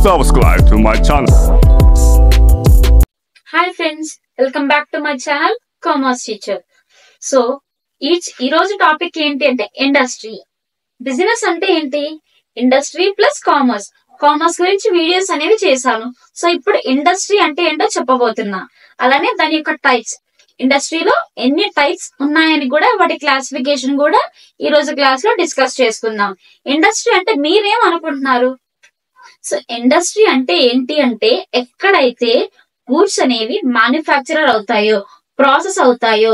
subscribe to my channel. Hi friends, welcome back to my channel Commerce Teacher. So ఈ రోజు topic ఏంటి అంటే industry. Business అంటే ఏంటి? Industry plus commerce. కామర్స్ గురించి వీడియోస్ అనేవి చేశాను. సో ఇప్పుడు ఇండస్ట్రీ అంటే ఏంటో చెప్పబోతున్నా. అలానే దాని యొక్క టైప్స్, ఇండస్ట్రీలో ఎన్ని టైప్స్ ఉన్నాయని కూడా వాటి క్లాసిఫికేషన్ కూడా ఈ రోజు క్లాస్ లో డిస్కస్ చేసుకుందాం. ఇండస్ట్రీ అంటే మీరేం అనుకుంటున్నారు? సో ఇండస్ట్రీ అంటే ఏంటి అంటే ఎక్కడైతే గూడ్స్ అనేవి మ్యానుఫ్యాక్చరర్ అవుతాయో, ప్రాసెస్ అవుతాయో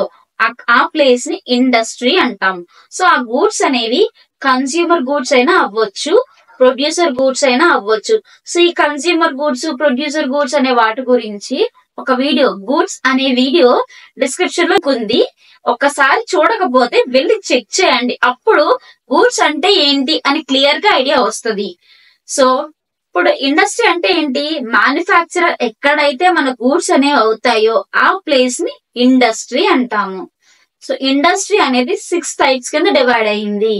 ఆ ప్లేస్ ని ఇండస్ట్రీ అంటాం. సో ఆ గూడ్స్ అనేవి కన్స్యూమర్ గూడ్స్ అయినా అవ్వచ్చు, ప్రొడ్యూసర్ గూడ్స్ అయినా అవ్వచ్చు. సో ఈ కన్స్యూమర్ గూడ్స్, ప్రొడ్యూసర్ గూడ్స్ అనే వాటి గురించి ఒక వీడియో, గూడ్స్ అనే వీడియో డిస్క్రిప్షన్ లో ఉంది. ఒక్కసారి చూడకపోతే వెళ్ళి చెక్ చేయండి. అప్పుడు గూడ్స్ అంటే ఏంటి అని క్లియర్ గా ఐడియా వస్తుంది. సో ఇప్పుడు ఇండస్ట్రీ అంటే ఏంటి? మ్యానుఫ్యాక్చరర్ ఎక్కడైతే మన గూడ్స్ అనేవి అవుతాయో ఆ ప్లేస్ ని ఇండస్ట్రీ అంటాము. సో ఇండస్ట్రీ అనేది 6 టైప్స్ కింద డివైడ్ అయ్యింది.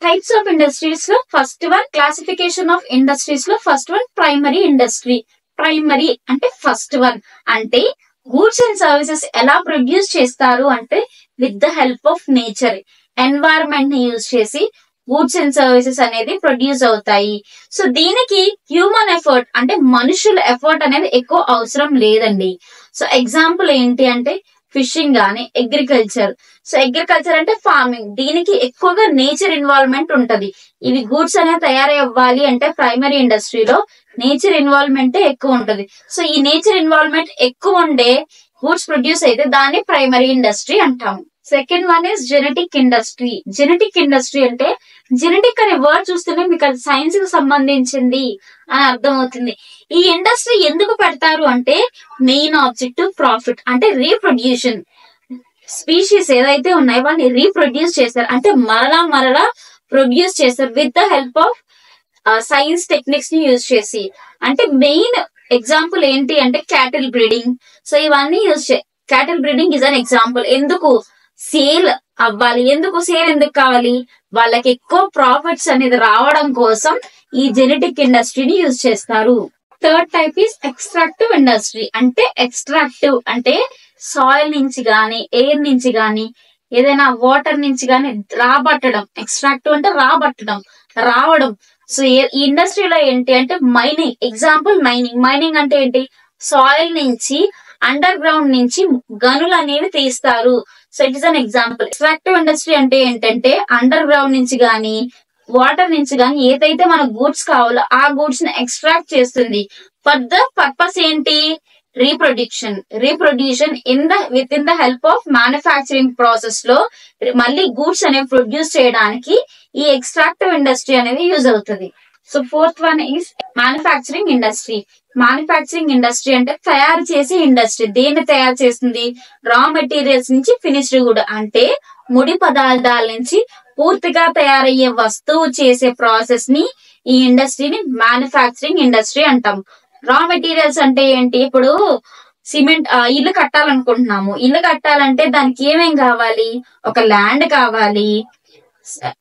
టైప్స్ ఆఫ్ ఇండస్ట్రీస్ లో first one, classification of industries లో first one primary industry. Primary అంటే ఫస్ట్ వన్, అంటే గూడ్స్ అండ్ సర్వీసెస్ ఎలా ప్రొడ్యూస్ చేస్తారు అంటే with the help of nature, environment ని యూజ్ చేసి గూడ్స్ అండ్ సర్వీసెస్ అనేది ప్రొడ్యూస్ అవుతాయి. సో దీనికి హ్యూమన్ ఎఫర్ట్ అంటే మనుషుల ఎఫర్ట్ అనేది ఎక్కువ అవసరం లేదండి. సో ఎగ్జాంపుల్ ఏంటి అంటే ఫిషింగ్ గానీ, అగ్రికల్చర్. సో అగ్రికల్చర్ అంటే ఫార్మింగ్, దీనికి ఎక్కువగా నేచర్ ఇన్వాల్వ్మెంట్ ఉంటది. ఇవి గూడ్స్ అనేవి తయారవ్వాలి అంటే ప్రైమరీ ఇండస్ట్రీలో నేచర్ ఇన్వాల్వ్మెంట్ ఎక్కువ ఉంటది. సో ఈ నేచర్ ఇన్వాల్వ్మెంట్ ఎక్కువ ఉండే గూడ్స్ ప్రొడ్యూస్ అయితే దాన్ని ప్రైమరీ ఇండస్ట్రీ అంటాము. Second one is genetic industry. Genetic industry అంటే జెనెటిక్ అనే వర్డ్ చూస్తేనే మీకు అది సైన్స్ కి సంబంధించింది అని అర్థం అవుతుంది. ఈ ఇండస్ట్రీ ఎందుకు పెడతారు అంటే మెయిన్ ఆబ్జెక్టివ్ ప్రాఫిట్, అంటే రీప్రొడ్యూషన్. స్పీషీస్ ఏదైతే ఉన్నాయో వాటిని రీప్రొడ్యూస్ చేస్తారు, అంటే మరలా ప్రొడ్యూస్ చేస్తారు with the help of science techniques ని యూజ్ చేసి. అంటే మెయిన్ ఎగ్జాంపుల్ ఏంటి అంటే క్యాటిల్ బ్రీడింగ్. సో ఇవన్నీ cattle breeding is an example. ఎందుకు? సేల్ అవ్వాలి. ఎందుకు సేల్ ఎందుకు కావాలి? వాళ్ళకి ఎక్కువ ప్రాఫిట్స్ అనేది రావడం కోసం ఈ జెనెటిక్ ఇండస్ట్రీని యూజ్ చేస్తారు. Third type is extractive industry. అంటే ఎక్స్ట్రాక్టివ్ అంటే సాయిల్ నుంచి గానీ, ఎయిర్ నుంచి గానీ, ఏదైనా వాటర్ నుంచి గానీ రాబట్టడం. ఎక్స్ట్రాక్టివ్ అంటే రావడం. సో ఈ ఇండస్ట్రీలో ఏంటి అంటే మైనింగ్. ఎగ్జాంపుల్ మైనింగ్ అంటే ఏంటి? సాయిల్ నుంచి, అండర్ గ్రౌండ్ నుంచి గనులు అనేవి తీస్తారు. So it is an example. Extractive industry అంటే ఏంటంటే అండర్ గ్రౌండ్ నుంచి గానీ, వాటర్ నుంచి గానీ ఏదైతే మన గూడ్స్ కావాలో ఆ గూడ్స్ ని ఎక్స్ట్రాక్ట్ చేస్తుంది. ఫర్ ద పర్పస్ ఏంటి? Reproduction with in the help of manufacturing process లో మళ్ళీ గూడ్స్ అనేవి ప్రొడ్యూస్ చేయడానికి ఈ ఎక్స్ట్రాక్టివ్ ఇండస్ట్రీ అనేది యూజ్ అవుతుంది. So fourth one is manufacturing industry. Manufacturing industry అంటే తయారు చేసే ఇండస్ట్రీ. దేన్ని తయారు చేస్తుంది? రా మెటీరియల్స్ నుంచి ఫినిష్డ్ గుడ్, అంటే ముడి పదార్థాల నుంచి పూర్తిగా తయారయ్యే వస్తువు చేసే ప్రాసెస్ ని ఈ ఇండస్ట్రీని మ్యానుఫ్యాక్చరింగ్ ఇండస్ట్రీ అంటాం. రా మెటీరియల్స్ అంటే ఏంటి? ఇప్పుడు సిమెంట్ ఇల్లు కట్టాలనుకుంటున్నాము. ఇల్లు కట్టాలంటే దానికి ఏమేం కావాలి? ఒక ల్యాండ్ కావాలి,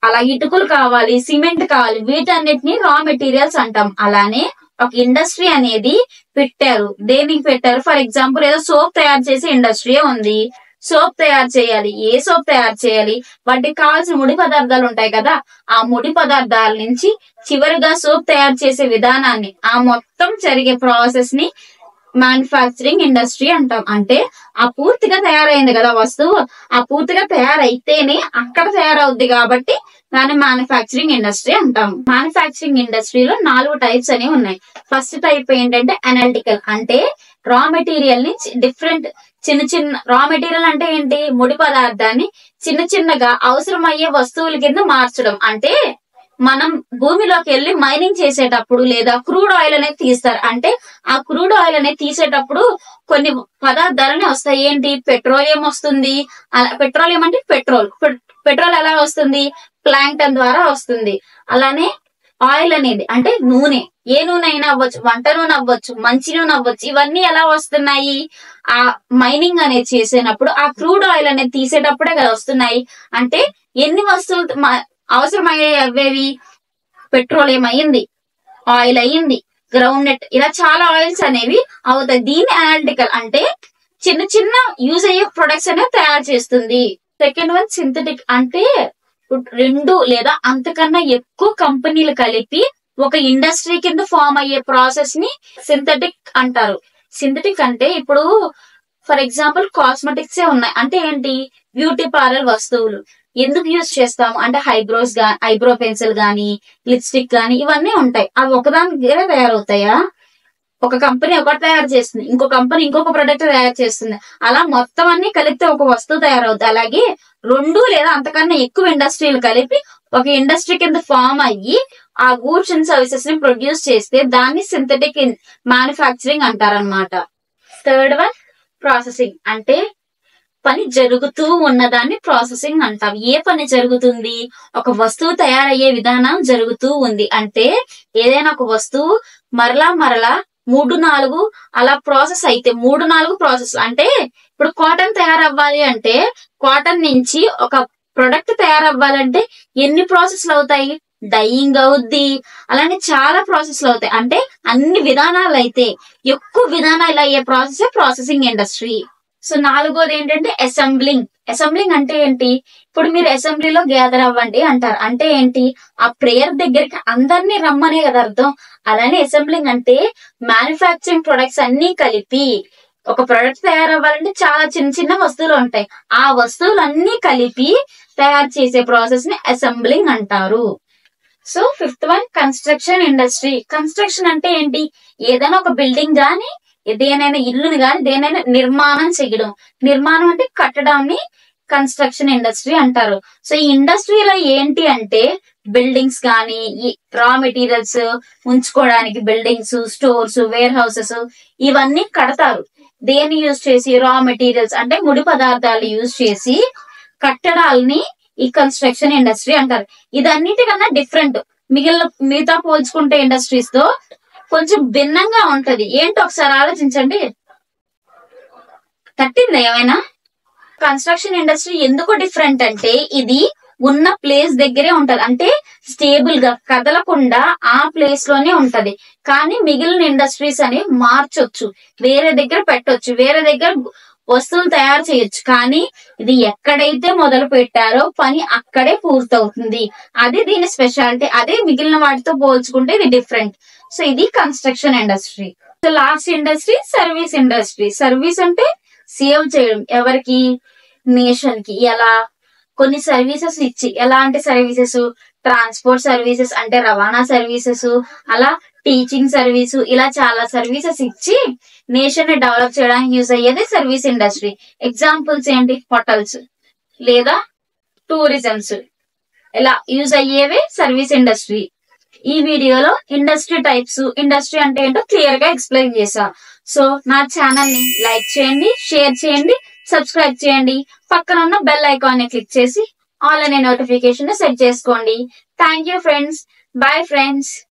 అలా ఇటుకలు కావాలి, సిమెంట్ కావాలి. వీటన్నిటిని రా మెటీరియల్స్ అంటాం. అలానే ఒక ఇండస్ట్రీ అనేది పెట్టారు. దేనికి పెట్టారు? ఫర్ ఎగ్జాంపుల్ ఏదో సోప్ తయారు చేసే ఇండస్ట్రీ ఉంది. సోప్ తయారు చేయాలి. ఏ సోప్ తయారు చేయాలి? వాటికి కావాల్సిన ముడి పదార్థాలు ఉంటాయి కదా, ఆ ముడి పదార్థాల నుంచి చివరిగా సోప్ తయారు చేసే విధానాన్ని, ఆ మొత్తం జరిగే ప్రాసెస్ ని మ్యానుఫ్యాక్చరింగ్ ఇండస్ట్రీ అంటాం. అంటే ఆ పూర్తిగా తయారైంది కదా వస్తువు, ఆ పూర్తిగా తయారైతేనే అక్కడ తయారవుద్ది కాబట్టి దాన్ని మ్యానుఫ్యాక్చరింగ్ ఇండస్ట్రీ అంటాం. మ్యానుఫ్యాక్చరింగ్ ఇండస్ట్రీలో 4 టైప్స్ అనేవి ఉన్నాయి. ఫస్ట్ టైప్ ఏంటంటే అనలిటికల్, అంటే రా మెటీరియల్ ని డిఫరెంట్ చిన్న రా మెటీరియల్ అంటే ఏంటి? ముడి పదార్థాన్ని చిన్నగా అవసరమయ్యే వస్తువుల కింద మార్చడం. అంటే మనం భూమిలోకి వెళ్ళి మైనింగ్ చేసేటప్పుడు లేదా క్రూడ్ ఆయిల్ అనేది తీస్తారు. అంటే ఆ క్రూడ్ ఆయిల్ అనేది తీసేటప్పుడు కొన్ని పదార్థాలనే వస్తాయి. ఏంటి? పెట్రోలియం వస్తుంది. పెట్రోలియం అంటే పెట్రోల్ ఎలా వస్తుంది? ప్లాంక్టన్ ద్వారా వస్తుంది. అలానే ఆయిల్ అనేది అంటే నూనె, ఏ నూనె అయినా అవ్వచ్చు, వంట నూనె అవ్వచ్చు, మంచి నూనె అవ్వచ్చు. ఇవన్నీ ఎలా వస్తున్నాయి? ఆ మైనింగ్ అనేది చేసేటప్పుడు ఆ క్రూడ్ ఆయిల్ అనేది తీసేటప్పుడే కదా వస్తున్నాయి. అంటే ఎన్ని వస్తువులు అవసరమయ్యాయి? అవేవి? పెట్రోలియం అయ్యింది, ఆయిల్ అయ్యింది, గ్రౌండ్ నట్, ఇలా చాలా ఆయిల్స్ అనేవి అవుతాయి. దీన్ని అనలిటికల్ అంటే చిన్న చిన్న యూజ్ అయ్యే ప్రొడక్ట్స్ అనేవి తయారు చేస్తుంది. సెకండ్ వన్ సింథటిక్ అంటే 2 లేదా అంతకన్నా ఎక్కువ కంపెనీలు కలిపి ఒక ఇండస్ట్రీ కింద ఫామ్ అయ్యే ప్రాసెస్ ని సింథటిక్ అంటారు. సింథటిక్ అంటే ఇప్పుడు ఫర్ ఎగ్జాంపుల్ కాస్మెటిక్స్ ఉన్నాయి. అంటే ఏంటి, బ్యూటీ పార్లర్ వస్తువులు ఎందుకు యూజ్ చేస్తాము అంటే ఐబ్రో పెన్సిల్ గానీ, లిప్స్టిక్ గానీ ఇవన్నీ ఉంటాయి. అవి ఒకదాని దగ్గర తయారవుతాయా? ఒక కంపెనీ ఒకటి తయారు చేస్తుంది, ఇంకో కంపెనీ ఇంకొక ప్రొడక్ట్ తయారు చేస్తుంది, అలా మొత్తం అన్ని కలిపితే ఒక వస్తువు తయారవుతుంది. అలాగే 2 లేదా అంతకన్నా ఎక్కువ ఇండస్ట్రీలు కలిపి ఒక ఇండస్ట్రీ కింద ఫామ్ అయ్యి ఆ గూడ్స్ అండ్ సర్వీసెస్ ని ప్రొడ్యూస్ చేస్తే దాన్ని సింథటిక్ మ్యానుఫ్యాక్చరింగ్ అంటారనమాట. థర్డ్ వన్ ప్రాసెసింగ్ అంటే పని జరుగుతూ ఉన్నదాన్ని ప్రాసెసింగ్ అంటాం. ఏ పని జరుగుతుంది? ఒక వస్తువు తయారయ్యే విధానం జరుగుతూ ఉంది అంటే ఏదైనా ఒక వస్తువు మరలా 3-4 అలా ప్రాసెస్ అయితే 3-4 ప్రాసెస్ అంటే ఇప్పుడు కాటన్ తయారవ్వాలి అంటే కాటన్ నుంచి ఒక ప్రొడక్ట్ తయారవ్వాలంటే ఎన్ని ప్రాసెస్లు అవుతాయి? డైయింగ్ అవుద్ది, అలానే చాలా ప్రాసెస్లు అవుతాయి. అంటే అన్ని విధానాలు అయితే ఎక్కువ విధానాలు అయ్యే ప్రాసెస్ ప్రాసెసింగ్ ఇండస్ట్రీ. సో 4వది ఏంటంటే అసెంబ్లింగ్. అసెంబ్లింగ్ అంటే ఏంటి? ఇప్పుడు మీరు అసెంబ్లీలో గ్యాదర్ అవ్వండి అంటారు. అంటే ఏంటి? ఆ ప్రేయర్ దగ్గరికి అందరినీ రమ్మనే కదా అర్థం. అలానే అసెంబ్లింగ్ అంటే మ్యానుఫ్యాక్చరింగ్ ప్రొడక్ట్స్ అన్ని కలిపి ఒక ప్రొడక్ట్ తయారవ్వాలంటే చాలా చిన్న చిన్న వస్తువులు ఉంటాయి. ఆ వస్తువులన్నీ కలిపి తయారు చేసే ప్రాసెస్ ని అసెంబ్లింగ్ అంటారు. So 5th one construction industry. Construction అంటే ఏంటి? ఏదైనా ఒక బిల్డింగ్ గానీ, దేనైనా ఇల్లుని గాని దేనైనా నిర్మాణం చేయడం. నిర్మాణం అంటే కట్టడాన్ని కన్స్ట్రక్షన్ ఇండస్ట్రీ అంటారు. సో ఈ ఇండస్ట్రీలో ఏంటి అంటే బిల్డింగ్స్ కానీ, ఈ రా మెటీరియల్స్ ఉంచుకోవడానికి బిల్డింగ్స్, స్టోర్స్, వేర్ హౌసెస్ ఇవన్నీ కడతారు. దేన్ని యూజ్ చేసి? రా మెటీరియల్స్ అంటే ముడి పదార్థాలు యూజ్ చేసి కట్టడాలని ఈ కన్స్ట్రక్షన్ ఇండస్ట్రీ అంటారు. ఇదన్నిటికన్నా డిఫరెంట్, మిగతా పోల్చుకుంటే ఇండస్ట్రీస్ తో కొంచెం భిన్నంగా ఉంటది. ఏంటో ఒకసారి ఆలోచించండి. తట్టిందా ఏమైనా? కన్స్ట్రక్షన్ ఇండస్ట్రీ ఎందుకు డిఫరెంట్ అంటే ఇది ఉన్న ప్లేస్ దగ్గరే ఉంటది. అంటే స్టేబుల్ గా కదలకుండా ఆ ప్లేస్ లోనే ఉంటది. కానీ మిగిలిన ఇండస్ట్రీస్ అని మార్చొచ్చు, వేరే దగ్గర పెట్టొచ్చు, వేరే దగ్గర వస్తువులు తయారు చేయొచ్చు. కానీ ఇది ఎక్కడైతే మొదలు పెట్టారో పని అక్కడే పూర్తవుతుంది. అది దీని స్పెషాలిటీ. అదే మిగిలిన వాటితో పోల్చుకుంటే ఇది డిఫరెంట్. సో ఇది construction industry. So last industry service industry. Service అంటే సేవ్ చేయడం. ఎవరికి? నేషన్ కి. ఎలా? కొన్ని సర్వీసెస్ ఇచ్చి. ఎలాంటి సర్వీసెస్? ట్రాన్స్పోర్ట్ సర్వీసెస్ అంటే రవాణా సర్వీసెస్, అలా టీచింగ్ సర్వీసు, ఇలా చాలా సర్వీసెస్ ఇచ్చి నేషన్ ని డెవలప్ చేయడానికి యూజ్ అయ్యేది సర్వీస్ ఇండస్ట్రీ. ఎగ్జాంపుల్స్ ఏంటి? హోటల్స్ లేదా టూరిజమ్స్, ఇలా యూజ్ అయ్యేవే సర్వీస్ ఇండస్ట్రీ. ఈ వీడియోలో ఇండస్ట్రీ టైప్స్, ఇండస్ట్రీ అంటే ఏంటో క్లియర్ గా ఎక్స్ప్లెయిన్ చేశా. సో నా ఛానల్ ని లైక్ చేయండి, షేర్ చేయండి, సబ్స్క్రైబ్ చేయండి. పక్కన ఉన్న బెల్ ఐకాన్ ని క్లిక్ చేసి ఆల్ అనే నోటిఫికేషన్ సెట్ చేసుకోండి. Thank you friends. Bye friends.